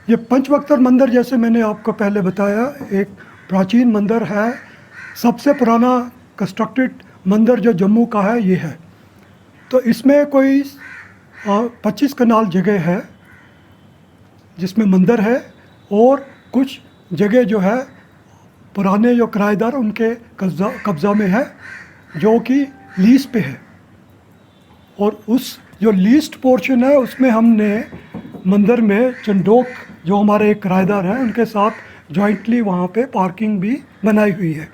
ये पंचवक्तर मंदिर जैसे मैंने आपको पहले बताया एक प्राचीन मंदिर है, सबसे पुराना कंस्ट्रक्टेड मंदिर जो जम्मू का है ये है। तो इसमें कोई 25 कनाल जगह है जिसमें मंदिर है, और कुछ जगह जो है पुराने जो किराएदार उनके कब्ज़ा में है, जो कि लीज पे है। और उस जो लीस्ट पोर्शन है उसमें हमने मंदिर में चंडोक जो हमारे एक किराएदार हैं उनके साथ जॉइंटली वहाँ पे पार्किंग भी बनाई हुई है।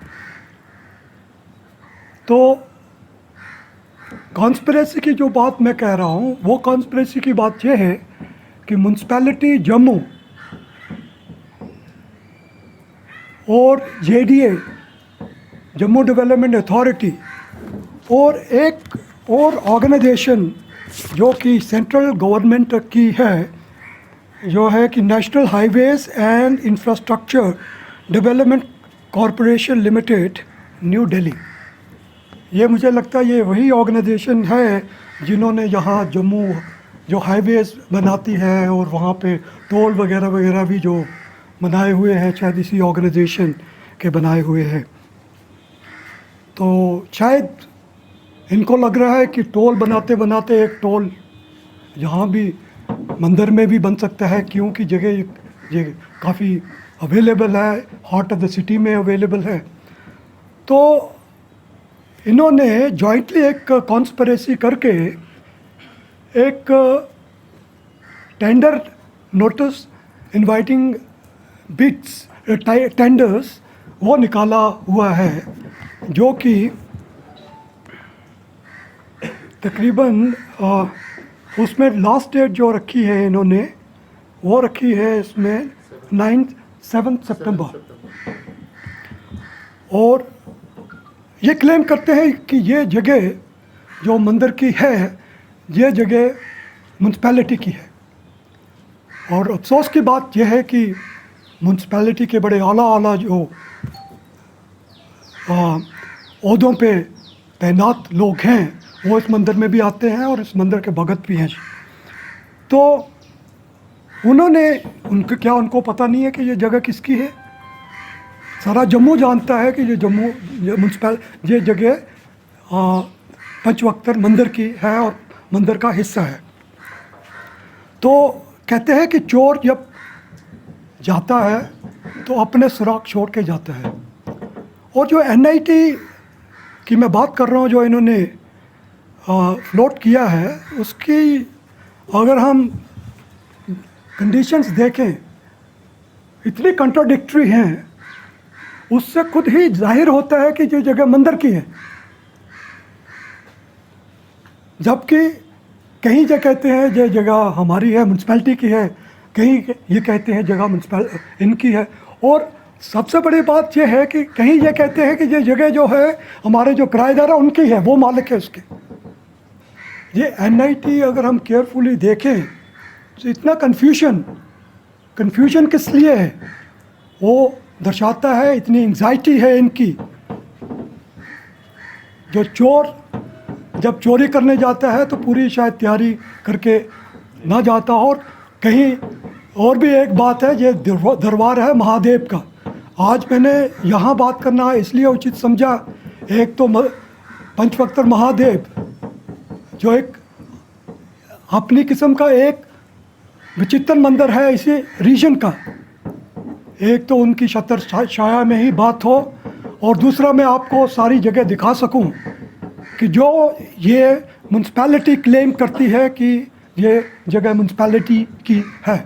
तो कॉन्स्पिरेसी की जो बात मैं कह रहा हूँ वो कॉन्स्पिरेसी की बात यह है कि म्यूनसिपैलिटी जम्मू और जेडीए जम्मू डेवलपमेंट अथॉरिटी और एक और ऑर्गेनाइजेशन जो कि सेंट्रल गवर्नमेंट की है, जो है कि national highways and infrastructure development corporation limited new Delhi, ये मुझे लगता है ये वही ऑर्गेनाइजेशन है जिन्होंने यहाँ जम्मू जो हाईवेज बनाती है और वहाँ पे टोल वगैरह वगैरह भी जो बनाए हुए हैं, शायद इसी ऑर्गेनाइजेशन के बनाए हुए हैं। तो शायद इनको लग रहा है कि टोल बनाते बनाते एक टोल यहाँ भी मंदिर में भी बन सकता है, क्योंकि जगह ये काफ़ी अवेलेबल है, हार्ट ऑफ द सिटी में अवेलेबल है। तो इन्होंने जॉइंटली एक कॉन्स्पिरेसी करके एक tender notice inviting bids tenders वो निकाला हुआ है, जो कि तकरीबन उसमें लास्ट डेट जो रखी है इन्होंने वो रखी है इसमें 7 सितंबर। और ये क्लेम करते हैं कि ये जगह जो मंदिर की है ये जगह म्यूनसिपैलिटी की है। और अफसोस की बात यह है कि म्यूनसिपैलिटी के बड़े आला जो ओहदों पे तैनात लोग हैं वो इस मंदिर में भी आते हैं और इस मंदिर के भगत भी हैं। तो उनको पता नहीं है कि ये जगह किसकी है। सारा जम्मू जानता है कि ये जम्मू ये जगह पंचवक्तर मंदिर की है और मंदिर का हिस्सा है। तो कहते हैं कि चोर जब जाता है तो अपने सुराग छोड़ के जाता है। और जो एनआईटी की मैं बात कर रहा हूँ जो इन्होंने फ्लोट किया है, उसकी अगर हम कंडीशंस देखें इतनी कंट्राडिक्टरी हैं, उससे खुद ही जाहिर होता है कि ये जगह मंदिर की है। जबकि कहीं ये कहते हैं ये जगह हमारी है, म्यूनसिपैलिटी की है, कहीं ये कहते हैं जगह म्यूनसिपल इनकी है। और सबसे बड़ी बात ये है कि कहीं ये कहते हैं कि ये जगह जो है हमारे जो किराएदार है उनकी है, वो मालिक है उसके। ये एनआईटी अगर हम केयरफुली देखें तो इतना कन्फ्यूजन किस लिए है वो दर्शाता है। इतनी एंग्जाइटी है इनकी। जो चोर जब चोरी करने जाता है तो पूरी शायद तैयारी करके ना जाता हो। और कहीं और भी एक बात है, ये दरबार है महादेव का। आज मैंने यहाँ बात करना इसलिए उचित समझा, एक तो पंचवक्तर महादेव जो एक अपनी किस्म का एक विचित्र मंदिर है इसी रीजन का। एक तो उनकी छतर छाया में ही बात हो, और दूसरा मैं आपको सारी जगह दिखा सकूं कि जो ये म्यूनसिपैलिटी क्लेम करती है कि ये जगह म्यूनसिपैलिटी की है।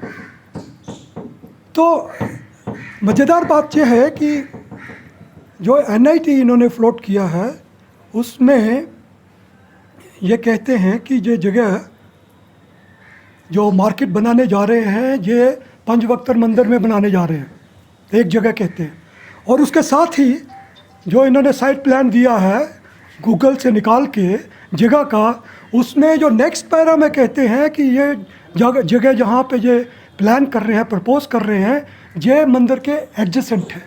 तो मज़ेदार बात यह है कि जो एनआईटी इन्होंने फ्लोट किया है उसमें ये कहते हैं कि ये जगह जो मार्केट बनाने जा रहे हैं ये पंचवक्तर मंदिर में बनाने जा रहे हैं, एक जगह कहते हैं। और उसके साथ ही जो इन्होंने साइट प्लान दिया है गूगल से निकाल के जगह का, उसमें जो नेक्स्ट पैरा में कहते हैं कि ये जगह जहाँ पे ये प्लान कर रहे हैं, प्रपोज कर रहे हैं, ये मंदिर के एडजेसेंट है।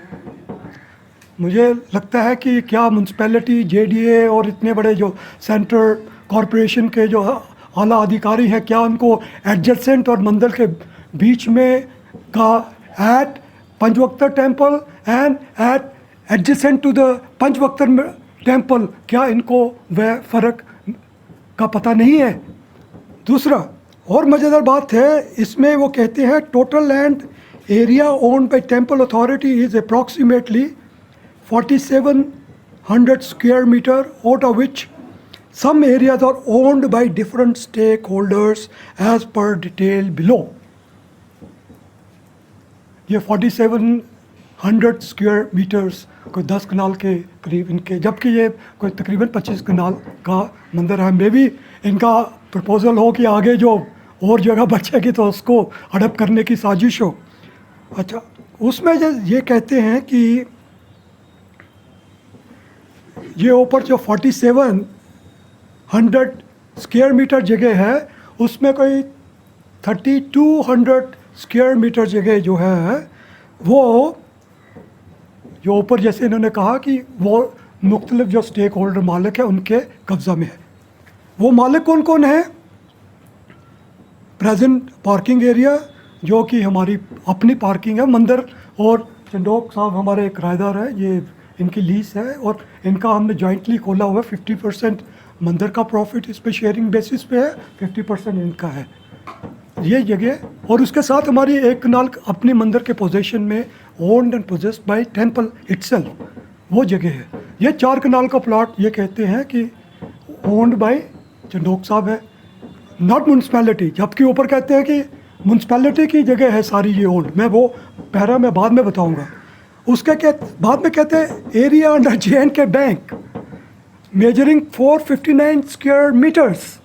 मुझे लगता है कि क्या म्यूनसिपैलिटी, जेडीए और इतने बड़े जो सेंट्रल कॉरपोरेशन के जो आला अधिकारी हैं, क्या उनको एडजेसेंट और मंदिर के बीच में का at Panchvaktra temple and at adjacent to the Panchvaktra temple, क्या इनको वह फ़र्क का पता नहीं है? दूसरा और मज़ेदार बात है इसमें, वो कहते हैं total land area owned by temple authority is approximately 4700 square meter, out of which some areas are owned by different stakeholders as per detail below. ये 4700 स्क्वायर मीटर्स कोई 10 कनाल के करीब इनके, जबकि ये कोई तकरीबन 25 कनाल का मंदिर है। मे भी इनका प्रपोज़ल हो कि आगे जो और जगह बचेगी तो उसको हड़प करने की साजिश हो। अच्छा, उसमें ये कहते हैं कि ये ऊपर जो 4700 स्क्वायर मीटर जगह है उसमें कोई 3200 स्क्वायर मीटर जगह जो है वो जो ऊपर जैसे इन्होंने कहा कि वो मुख्तलिफ जो स्टेक होल्डर मालिक है उनके कब्ज़ा में है। वो मालिक कौन कौन है? प्रेजेंट पार्किंग एरिया जो कि हमारी अपनी पार्किंग है, मंदिर और चंडोक साहब हमारे किराएदार है, ये इनकी लीज है और इनका हमने जॉइंटली खोला हुआ है। 50% मंदिर का प्रॉफिट इस पे शेयरिंग बेसिस पे है, 50% इनका है ये जगह। और उसके साथ हमारी एक कनाल अपनी मंदिर के पोजीशन में owned and possessed by temple itself, वो जगह है। ये 4 कनाल का प्लॉट ये कहते हैं कि ओन्ड बाय चंडोक साहब है, नॉट म्यूनसिपैलिटी, जबकि ऊपर कहते हैं कि म्यूनसिपैलिटी की जगह है सारी ये ओल्ड। मैं वो पैरा में बाद में बताऊंगा। उसके बाद में कहते हैं area under J&K bank measuring 459 square metres.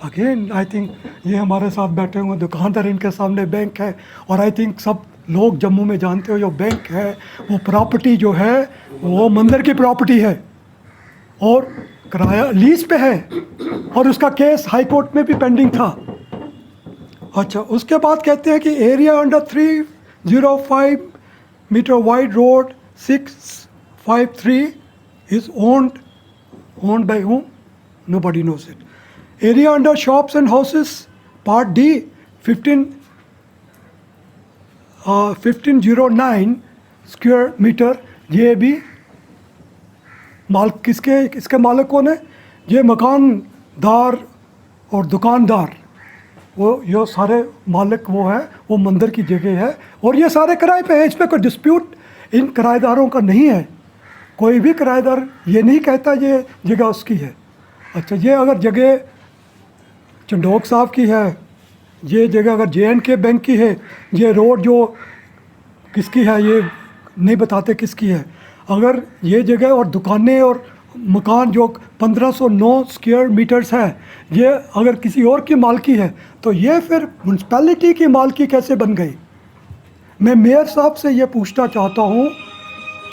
Again I think ये हमारे साथ बैठे हुए दुकानदार, इनके सामने बैंक है और आई थिंक सब लोग जम्मू में जानते हो जो बैंक है वो प्रॉपर्टी जो है वो मंदिर की प्रॉपर्टी है और किराया लीज पे है और उसका केस हाई कोर्ट में भी पेंडिंग था। अच्छा, उसके बाद कहते हैं कि area under 305 metre wide road 653 is owned by whom? Nobody knows it. Area under shops and houses, part D, 1509 square metre. ये भी इसके मालिक कौन है? ये मकानदार और दुकानदार, वो ये सारे मालिक वो है, वो मंदिर की जगह है और ये सारे किराए पे है। इसमें कोई डिस्प्यूट इन किराएदारों का नहीं है। कोई भी किराएदार ये नहीं कहता ये जगह उसकी है। अच्छा, ये अगर जगह चंडोक साहब की है, ये जगह अगर J&K बैंक की है, ये रोड जो किसकी है ये नहीं बताते किसकी है। अगर ये जगह और दुकानें और मकान जो 1509 स्क्वायर मीटर्स है ये अगर किसी और की मालकी है तो ये फिर म्यूनसिपैलिटी की मालकी कैसे बन गई? मैं मेयर साहब से ये पूछना चाहता हूँ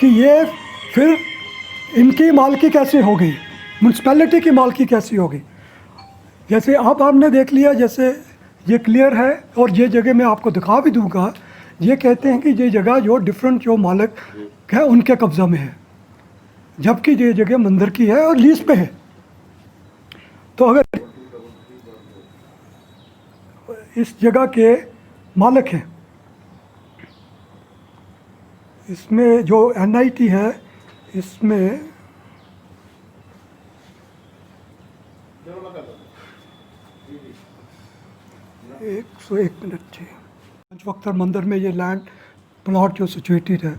कि ये फिर इनकी मालकी कैसे हो गई, म्यूनसिपैलिटी की मालकी कैसी हो गई? जैसे अब हमने देख लिया, जैसे ये क्लियर है और ये जगह मैं आपको दिखा भी दूंगा। ये कहते हैं कि ये जगह जो डिफरेंट जो मालिक है उनके कब्ज़ा में है, जबकि ये जगह मंदिर की है और लीज पे है। तो अगर इस जगह के मालिक हैं, इसमें जो NIT है इसमें 101 मिनट जी। पंचवक्तर मंदिर में ये लैंड प्लॉट जो सिचुएटेड है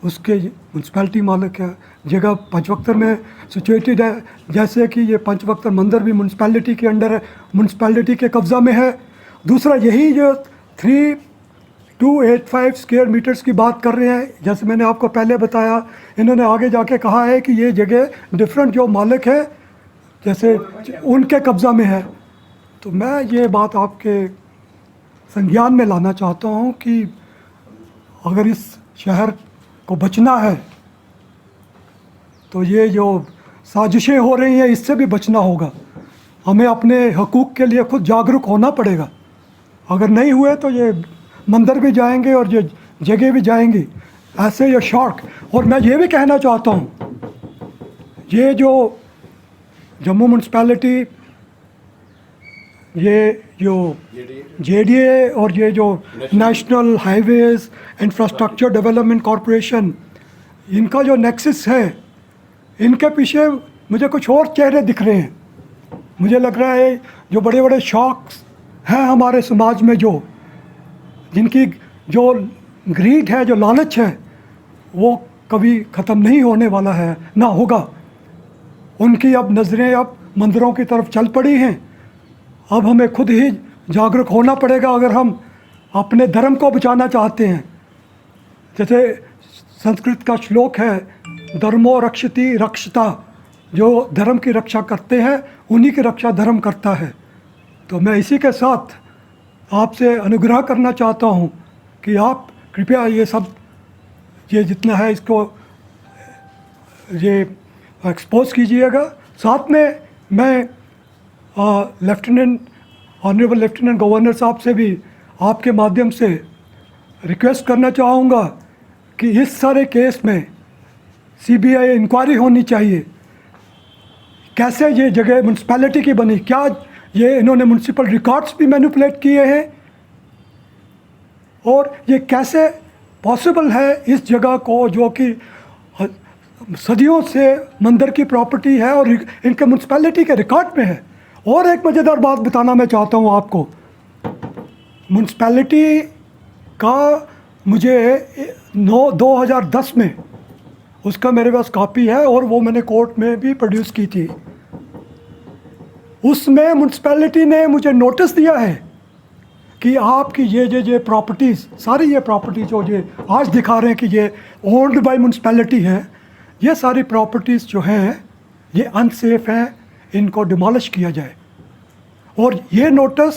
उसके म्यूनसिपैलिटी मालिक है। जगह पंचवक्तर में सिचुएटेड है, जैसे कि ये पंचवक्तर मंदिर भी म्यूनसिपैलिटी के अंडर है, म्यूनसिपैलिटी के कब्ज़ा में है। दूसरा यही जो 3285 स्क्वायर मीटर्स की बात कर रहे हैं, जैसे मैंने आपको पहले बताया, इन्होंने आगे जाके कहा है कि ये जगह डिफरेंट जो मालिक है जैसे उनके कब्ज़ा में है। तो मैं ये बात आपके संज्ञान में लाना चाहता हूँ कि अगर इस शहर को बचना है तो ये जो साजिशें हो रही हैं इससे भी बचना होगा। हमें अपने हकूक़ के लिए खुद जागरूक होना पड़ेगा। अगर नहीं हुए तो ये मंदिर भी जाएंगे और ये जगह भी जाएंगी, ऐसे ये शौक। और मैं ये भी कहना चाहता हूँ, ये जो जम्मू म्यूनसिपैलिटी जो जेडीए और ये जो national highways infrastructure development corporation, इनका जो नेक्सस है, इनके पीछे मुझे कुछ और चेहरे दिख रहे हैं। मुझे लग रहा है जो बड़े बड़े शौक़ हैं हमारे समाज में, जो जिनकी जो ग्रीड है, जो लालच है, वो कभी ख़त्म नहीं होने वाला है, ना होगा। उनकी अब नज़रें अब मंदिरों की तरफ चल पड़ी हैं। अब हमें खुद ही जागरूक होना पड़ेगा अगर हम अपने धर्म को बचाना चाहते हैं। जैसे संस्कृत का श्लोक है, धर्मो रक्षति रक्षता, जो धर्म की रक्षा करते हैं उन्हीं की रक्षा धर्म करता है। तो मैं इसी के साथ आपसे अनुग्रह करना चाहता हूँ कि आप कृपया ये जितना है इसको ये एक्सपोज कीजिएगा। साथ में मैं ऑनरेबल लेफ्टिनेंट गवर्नर साहब से भी आपके माध्यम से रिक्वेस्ट करना चाहूँगा कि इस सारे केस में सीबीआई इंक्वायरी होनी चाहिए। कैसे ये जगह म्यूनसिपैलिटी की बनी, क्या ये इन्होंने म्यूनसिपल रिकॉर्ड्स भी मैनिपुलेट किए हैं, और ये कैसे पॉसिबल है इस जगह को, जो कि सदियों से मंदिर की प्रॉपर्टी है और इनके म्यूनसिपैलिटी के रिकॉर्ड में है। और एक मज़ेदार बात बताना मैं चाहता हूँ आपको, म्यूनसिपैलिटी का मुझे 2010 में उसका मेरे पास कॉपी है और वो मैंने कोर्ट में भी प्रोड्यूस की थी। उसमें म्यूनसिपैलिटी ने मुझे नोटिस दिया है कि आपकी ये प्रॉपर्टीज़, सारी ये प्रॉपर्टीज़ जो ये आज दिखा रहे हैं कि ये ओन्ड बाय म्यूनसिपैलिटी है, ये सारी प्रॉपर्टीज़ जो हैं ये अनसेफ हैं, इनको डिमोलिश किया जाए। और ये नोटिस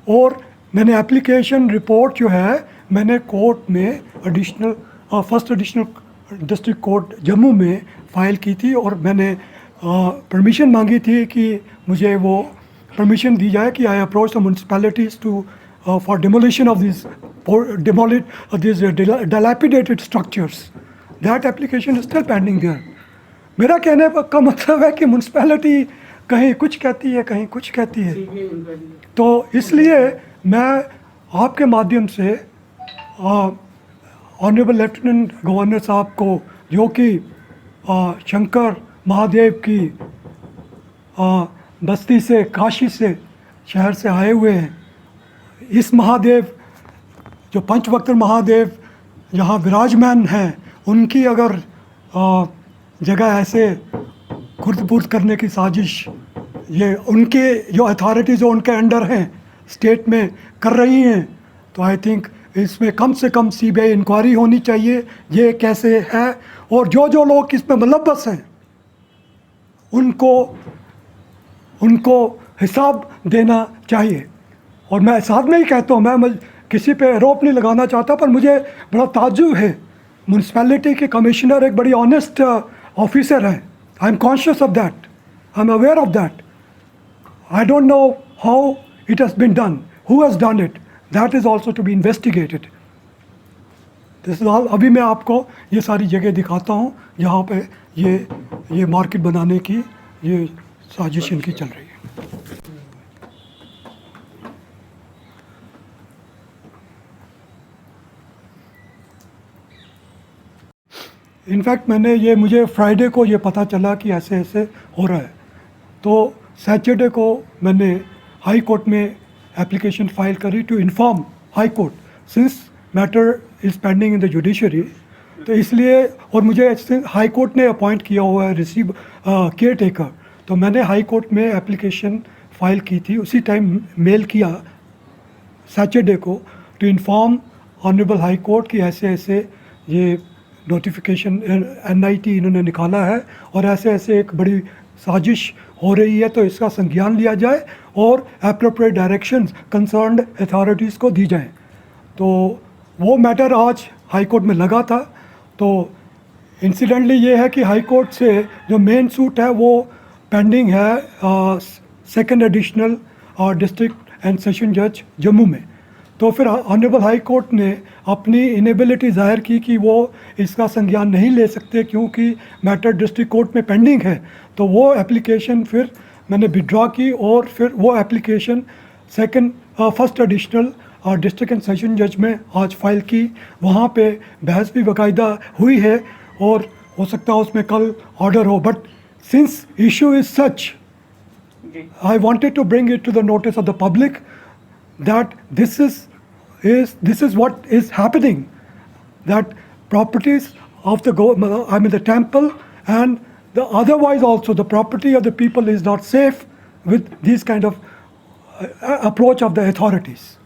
और मैंने एप्लीकेशन रिपोर्ट जो है मैंने कोर्ट में first additional district court Jammu में फ़ाइल की थी, और मैंने परमिशन मांगी थी कि मुझे वो परमिशन दी जाए कि I approach the municipalities to for demolition of this dilapidated structures. That application is still pending there. मेरा कहने का मतलब है कि म्यूनसिपैलिटी कहीं कुछ कहती है, कहीं कुछ कहती है। तो इसलिए मैं आपके माध्यम से ऑनरेबल लेफ्टिनेंट गवर्नर साहब को, जो कि शंकर महादेव की बस्ती से, काशी से, शहर से आए हुए हैं, इस महादेव जो पंचवक्त्र महादेव यहाँ विराजमान हैं, उनकी अगर जगह ऐसे खुर्द-बुर्द करने की साजिश ये उनके जो अथॉरिटीज़ जो उनके अंडर हैं स्टेट में कर रही हैं, तो आई थिंक इसमें कम से कम सीबीआई इंक्वायरी होनी चाहिए। ये कैसे है, और जो लोग इसमें मुलव्वस हैं उनको हिसाब देना चाहिए। और मैं साथ में ही कहता हूँ, मैं किसी पे आरोप नहीं लगाना चाहता, पर मुझे बड़ा ताज्जुब है, म्यूनसिपैलिटी के कमिश्नर एक बड़ी ऑनेस्ट ऑफिसर है। I am conscious of that, I am aware of that. I don't know how it has been done, who has done it, that is also to be investigated. This is all. अभी मैं आपको ये सारी जगह दिखाता हूँ जहाँ पे ये मार्केट बनाने की ये साजिश इनकी चल रही है। इनफैक्ट मुझे फ्राइडे को ये पता चला कि ऐसे ऐसे हो रहा है, तो सैटरडे को मैंने हाई कोर्ट में एप्लीकेशन फाइल करी to inform high court, since matter is pending in the judiciary. तो इसलिए, और मुझे हाई कोर्ट ने अपॉइंट किया हुआ है रिसीव केयर टेकर, तो मैंने हाई कोर्ट में एप्लीकेशन फ़ाइल की थी, उसी टाइम मेल किया सैटरडे को to inform honourable high court कि ऐसे ऐसे ये नोटिफिकेशन NIT इन्होंने निकाला है और ऐसे ऐसे एक बड़ी साजिश हो रही है, तो इसका संज्ञान लिया जाए और एप्रोप्रिएट डायरेक्शंस कंसर्न्ड अथॉरिटीज़ को दी जाएं। तो वो मैटर आज हाई कोर्ट में लगा था। तो इंसिडेंटली ये है कि हाई कोर्ट से जो मेन सूट है वो पेंडिंग है second additional district and session जज जम्मू में। तो फिर ऑनरेबल हाई कोर्ट ने अपनी इनेबिलिटी ज़ाहिर की कि वो इसका संज्ञान नहीं ले सकते क्योंकि मैटर डिस्ट्रिक्ट कोर्ट में पेंडिंग है। तो वो एप्लीकेशन फिर मैंने विड्रॉ की और फिर वो application second first additional district and session जज में आज फाइल की, वहाँ पे बहस भी बाकायदा हुई है और हो सकता है उसमें कल ऑर्डर हो. But since issue is such, I wanted to bring it to the notice of the public that this is what is happening, that properties of the the temple and the otherwise also the property of the people is not safe with these kind of approach of the authorities.